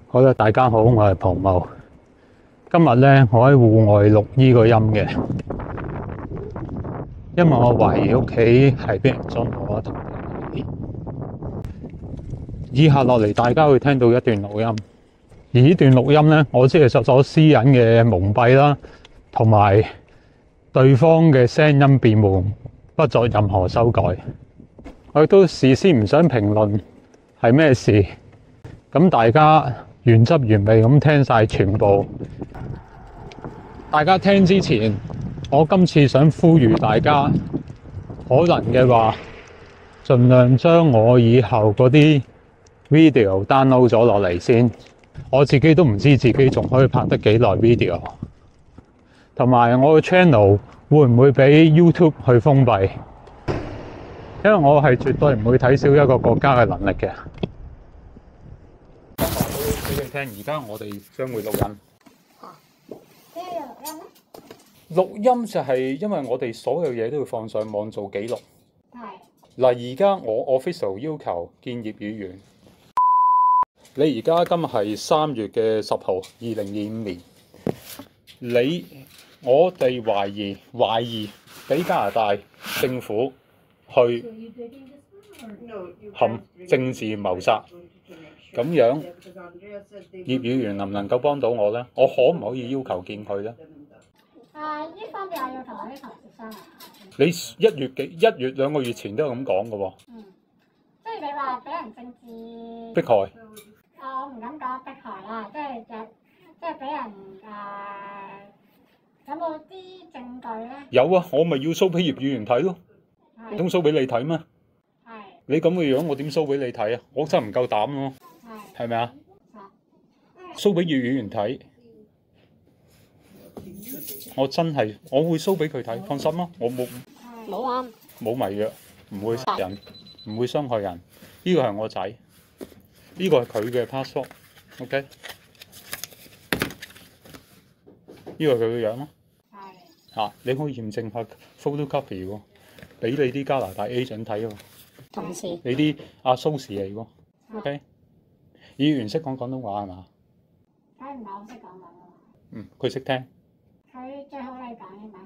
好啦，大家好，我係龐茂。今日咧，我喺戶外錄呢個音嘅，因為我懷疑屋企係俾人裝咗同埋以下落嚟，大家會聽到一段錄音。而呢段錄音咧，我只係受咗私隱嘅蒙蔽啦，同埋對方嘅聲音辯護，不作任何修改。我亦都事先唔想評論係咩事，咁大家原汁原味咁聽晒全部。大家聽之前，我今次想呼籲大家，可能嘅話，盡量將我以後嗰啲 video download 咗落嚟先。我自己都唔知自己仲可以拍得幾耐 video， 同埋我嘅 channel 會唔會俾 YouTube 去封閉？因為我係絕對唔會睇小一個國家嘅能力嘅。俾你聽，而家我哋將會錄音。咩錄音咧？錄音就係因為我哋所有嘢都要放上網做記錄。係。嗱，而家我 official 要求見葉議員。你而家今日係3月嘅10號，2025年。我哋懷疑俾加拿大政府去陷政治謀殺，咁樣葉議員能唔能夠幫到我呢？我可唔可以要求見佢呢？呢方面我要同我啲同事商量。你1月2個月前都係咁講嘅喎。即係你話俾人政治迫害。我唔敢講迫害啦，即係俾人有冇啲證據咧？有啊，我咪要 show 俾葉議員睇咯。唔通 show 俾你睇咩？係。你咁嘅樣，我點 show 俾你睇啊？我真係唔夠膽咯。係咪啊？show 俾葉議員睇，我會 show 俾佢睇，放心啦，我冇迷藥，唔會殺人，唔會傷害人。呢個係我仔，呢個係佢嘅 passport，OK？呢個係佢嘅樣咯。你可以驗證下 photocopy 喎，俾你啲加拿大 agent 睇喎。同事。你啲阿蘇士嚟喎，OK？議員識講廣東話係嘛？佢唔係好識講廣東話。佢識聽。佢最好你講英文。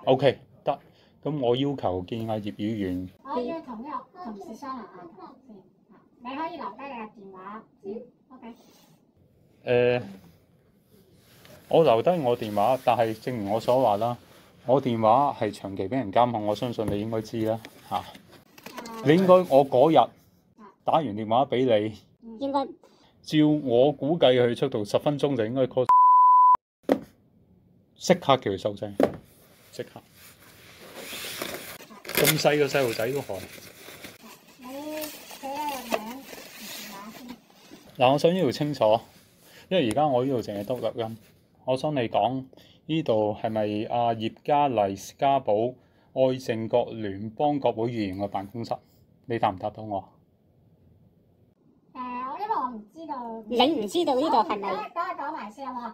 OK，得。咁我要求見阿葉議員。我要同呢個同事商量下先。你可以留低你嘅電話先 ，OK？我留低我電話，但係正如我所話啦，我電話係長期俾人監控，我相信你應該知啦嚇。你應該我嗰日打完電話俾你，應該照我估計佢速度10分鐘就應該 call， 即刻叫佢收聲，即刻。咁細個細路仔都害。你寫你個名電話先。嗱，我想呢度清楚，因為而家我呢度淨係得錄音。我想你講呢度係咪阿葉嘉麗斯嘉寶愛政國聯邦國會議員嘅辦公室？你答唔答到我？因為我唔知道。你唔知道呢度係咪？等我講埋先好冇？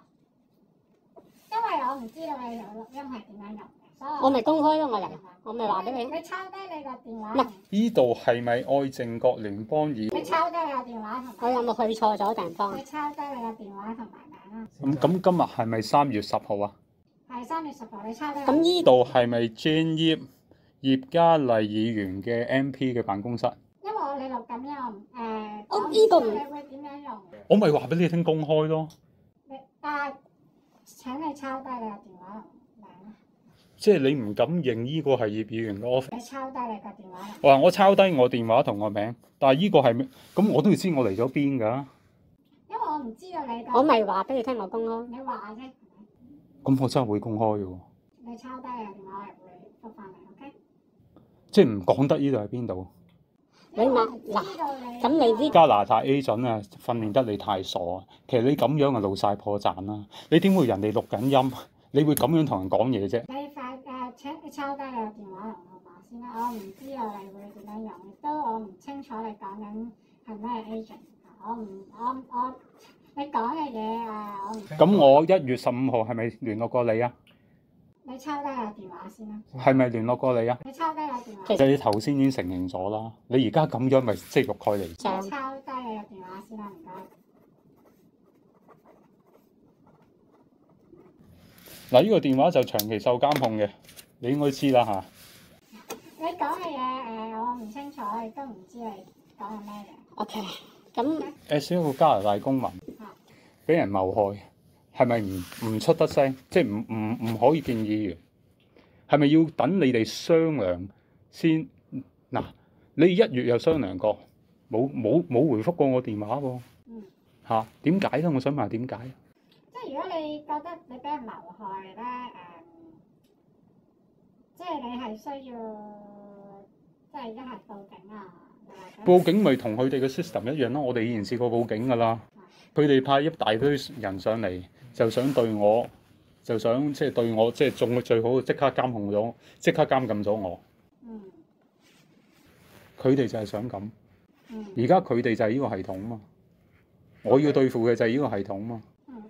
因為我唔知道你錄音係點樣用嘅，所以我咪公開咯，我咪話俾你。你抄低你個電話。唔係呢度係咪愛政國聯邦議員？你抄低你個電話同埋。我有冇去錯咗地方？你抄低你個電話同埋名啦。咁今日係咪3月10號啊？係3月10號，你抄低。咁呢度係咪 Jane 葉嘉麗議員嘅 MP 嘅辦公室？因為我你錄緊呢個呢個唔你會點樣用？我咪話俾你聽公開咯。請你抄低你個電話同名啦。即係你唔敢認呢個係葉議員嘅 office。你抄低你個電話。我抄低我電話同我名，但係呢個係咩？咁我都要知我嚟咗邊㗎。因為我唔知道你。我咪話俾你聽，我公開。你話啫。咁我真係會公開嘅喎。你抄低你個電話，我會覆返你 ，OK？即係唔講得呢度喺邊度？你嗱，咁你啲加拿大 agent 啊，訓練得你太傻啊！其實你咁樣啊露晒破綻啦！你點會人哋錄緊音？你會咁樣同人講嘢啫？你請你抄低你個電話同號碼先啦。我唔知道你會點樣用，亦都我唔清楚你講緊係咩 agent。你講嘅嘢我唔。咁我1月15號係咪聯絡過你啊？你抄低個電話先啦。係咪聯絡過你啊？你抄低個電話。其實你頭先已經承認咗啦，你而家咁樣咪即係欲蓋彌彰。抄低你個電話先啦，唔該。嗱，呢個電話就長期受監控嘅，你應該知啦嚇。你講嘅嘢我唔清楚，亦都唔知你講緊咩嘅。 OK，咁一個加拿大公民俾人謀害，係咪唔出得聲？即係唔可以見議員？係咪要等你哋商量先？嗱，你1月又商量過，冇回覆過我電話喎。嚇，點解咧？我想問下點解？即係如果你覺得你俾人謀害咧，即係你係需要，即係一係報警啊，又或者報警咪同佢哋嘅 system 一樣咯。我哋以前試過報警㗎啦，佢哋派一大堆人上嚟，就想對我，就想即係對我，即係中最好，即刻監控咗，即刻監禁咗我。佢哋就係想咁。而家佢哋就係呢個系統嘛，我要對付嘅就係呢個系統嘛。你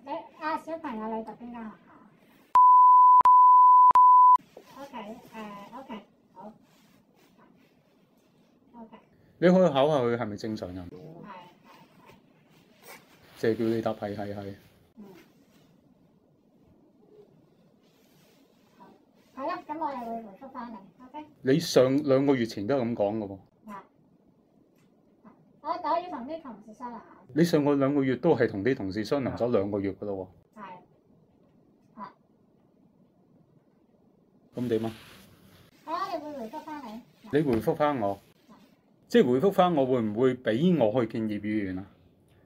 小朋友你讀邊間學校？OK， 好。OK。你可以考下佢係咪正常人？係。就係叫你答係。係啦，咁我哋會回覆翻嚟。OK。你上2個月前都係咁講嘅喎。我要同啲同事商量下。你上個2個月都係同啲同事商量咗2個月嘅咯喎。係。咁點啊？係啊，你會回覆翻你。你回覆翻我，即係回覆翻我會唔會俾我去見葉議員啊？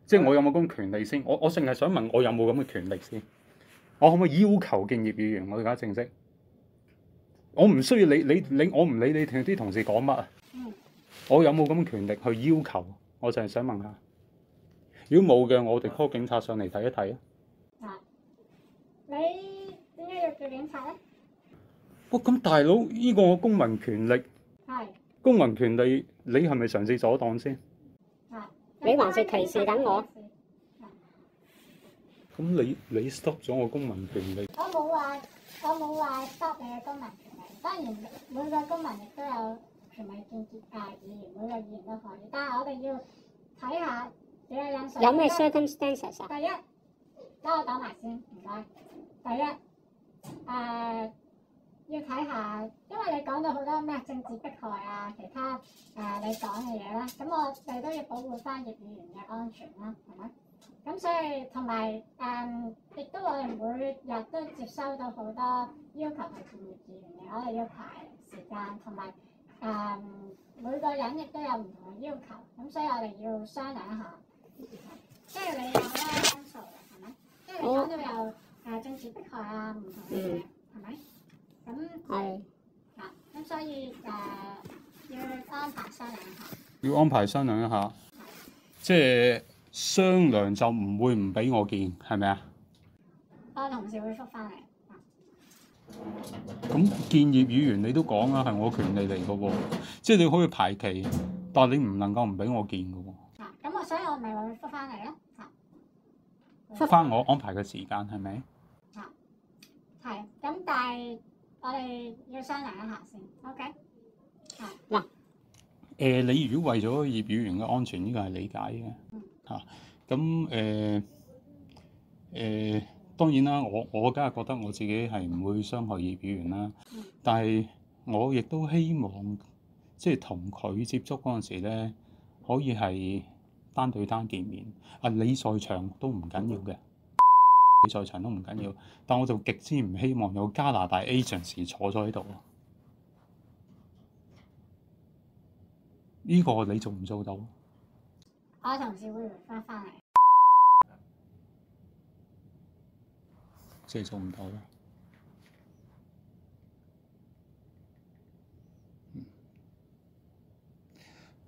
即係我有冇咁嘅權利先？我淨係想問我有冇咁嘅權利先？我可唔可以要求見葉議員？我而家正式，我唔需要你，我唔理你同啲同事講乜啊。我有冇咁嘅權力去要求？我就係想問下，如果冇嘅，我哋 call 警察上嚟睇一睇啊。你點解要叫警察咧？哇！咁大佬，呢個我公民權力，公民權利，你係咪嘗試阻擋先？你還是歧視緊我？咁你 stop 咗我公民權利？我冇話 stop 你嘅公民權利。當然每個公民亦都有權利見議員，每個議員都可以。但係我哋要睇下幾個因素。有咩 circumstances 啊？第一，等我講埋先，唔該。第一，要睇下，因為你講到好多咩政治迫害啊，其他你講嘅嘢啦，咁我哋都要保護翻葉議員嘅安全啦，係咪？咁所以同埋亦都我哋每日都接收到好多要求去見葉議員嘅，我哋要排時間，同埋每個人亦都有唔同嘅要求，咁所以我哋要商量一下。即係你有咩因素嘅，係咪？即係你講到有政治迫害啊，唔同嘅嘢，係咪？咁咁所以要安排商量一下。要安排商量一下，即係商量就唔會唔俾我見，係咪啊？我同事會覆翻嚟。咁見葉議員你都講啦，係我權利嚟嘅喎，即係你可以排期，但係你唔能夠唔俾我見嘅喎。咁所以我咪會覆翻嚟咯。覆翻我安排嘅時間係咪？係，咁但係我哋要商量一下先 ，OK？嗱，你如果為咗葉議員嘅安全，呢個係理解嘅嚇。咁當然啦，我梗係覺得我自己係唔會傷害葉議員啦。但係我亦都希望，即係同佢接觸嗰陣時咧，可以係單對單見面。你在場都唔緊要嘅，你在場都唔緊要。但我就極之唔希望有加拿大 agents 坐咗喺度。呢個你做唔做到？我同事會回翻嚟。即係做唔到啦。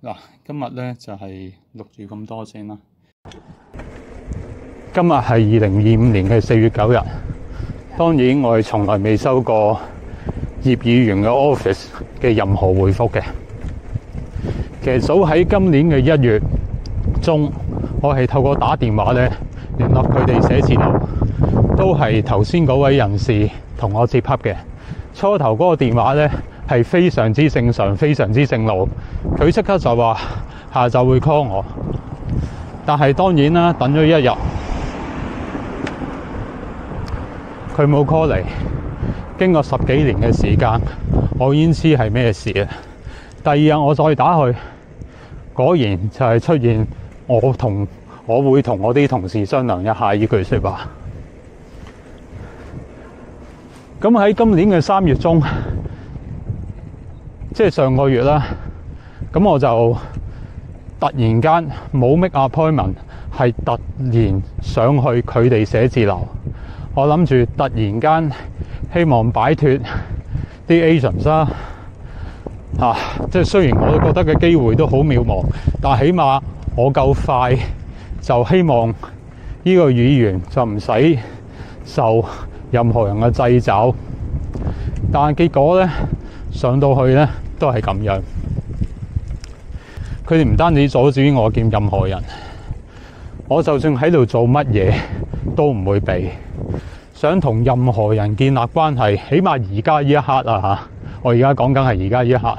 嗱，今日咧就係錄住咁多先啦。今日係2025年嘅4月9日。當然，我係從來未收過葉議員嘅 office 嘅任何回覆嘅。其實早喺今年嘅1月中，我係透過打電話咧聯絡佢哋寫字樓，都係頭先嗰位人士同我接洽嘅。初頭嗰個電話咧係非常之正常，非常之正路。佢即刻就話下晝會 call 我，但係當然啦，等咗1日，佢佢冇 call 嚟，經過10幾年嘅時間，我已經知係咩事啦。第二日我再打去，果然就係出現我會同我啲同事商量一下呢句説話。咁喺今年嘅3月中，即係上個月啦，咁我就突然間冇 make appointment，係突然上去佢哋寫字樓。我諗住突然間希望擺脫啲 agents 啦，即係雖然我都覺得嘅機會都好渺茫，但起碼我夠快，就希望呢個議員就唔使受任何人嘅掣肘。但結果咧，上到去咧都係咁樣。佢哋唔單止阻止我見任何人，我就算喺度做乜嘢都唔會俾。想同任何人建立關係，起碼而家呢一刻啊，我而家講緊係而家呢一刻，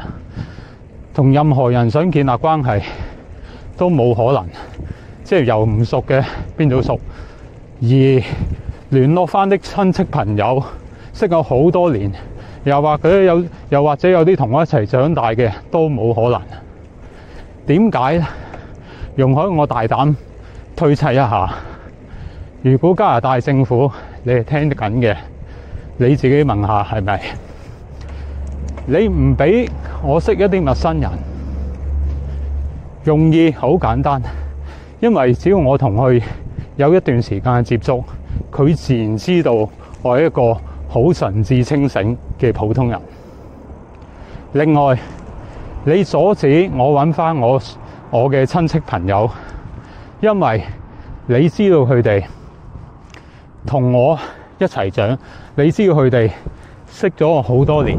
同任何人想建立關係都冇可能，即係由唔熟嘅變到熟，而聯絡翻的親戚朋友識咗好多年，又或者有啲同我一齊長大嘅都冇可能。點解呢？容許我大膽推測一下，如果加拿大政府你係聽得緊嘅，你自己問下係咪？你唔俾我識一啲陌生人，用意好簡單，因為只要我同佢有一段時間嘅接觸，佢自然知道我係一個好神志清醒嘅普通人。另外，你阻止我揾翻我嘅親戚朋友，因為你知道佢哋同我一齊長，你知道佢哋識咗我好多年，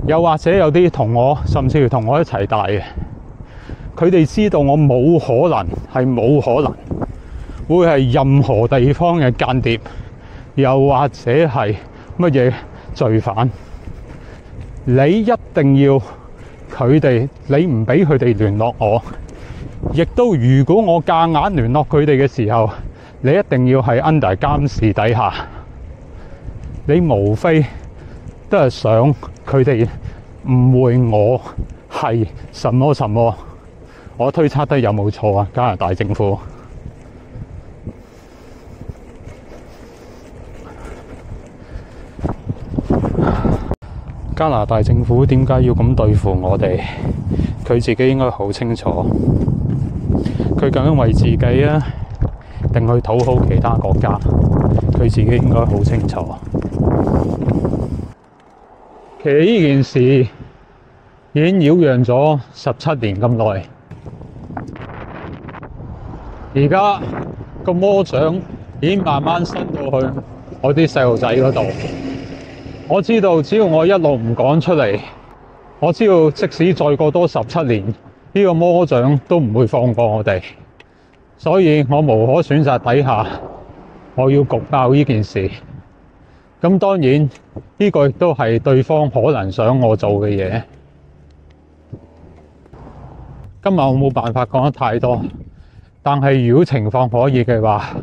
又或者有啲同我甚至乎同我一齊大嘅，佢哋知道我冇可能會係任何地方嘅間諜，又或者係乜嘢罪犯。你一定要佢哋，你唔俾佢哋聯絡我，亦都如果我夾硬聯絡佢哋嘅時候，你一定要係 under 監視底下。你無非都係想佢哋誤會我係什麼什麼。我推測得有冇錯啊？加拿大政府點解要咁對付我哋？佢自己應該好清楚。佢究竟為自己啊，定去討好其他國家？佢自己應該好清楚。其實呢件事已經擾攘咗17年咁耐，而家個魔掌已經慢慢伸到去我啲細路仔嗰度。我知道只要我一路唔講出嚟，我知道即使再過多17年，呢個魔掌都唔會放過我哋。所以我無可選擇底下，我要焗爆呢件事。咁當然呢個亦都係對方可能想我做嘅嘢。今日我冇辦法講得太多，但係如果情況可以嘅話，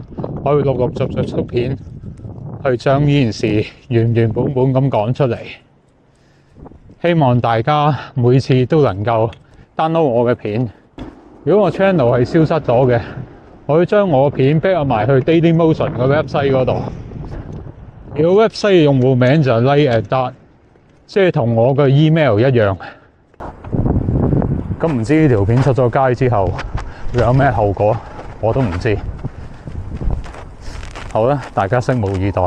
我會陸陸續續出片去將呢件事原原本本咁講出嚟。希望大家每次都能夠 download 我嘅片。如果我 channel 係消失咗嘅，我會將我嘅片 back 埋去 Dailymotion 個 website 嗰度。如果 website 嘅用戶名就係 like@dot， 即係同我嘅 email 一樣。咁唔知呢條片出咗街之後會有咩後果，我都唔知。好啦，大家拭目以待。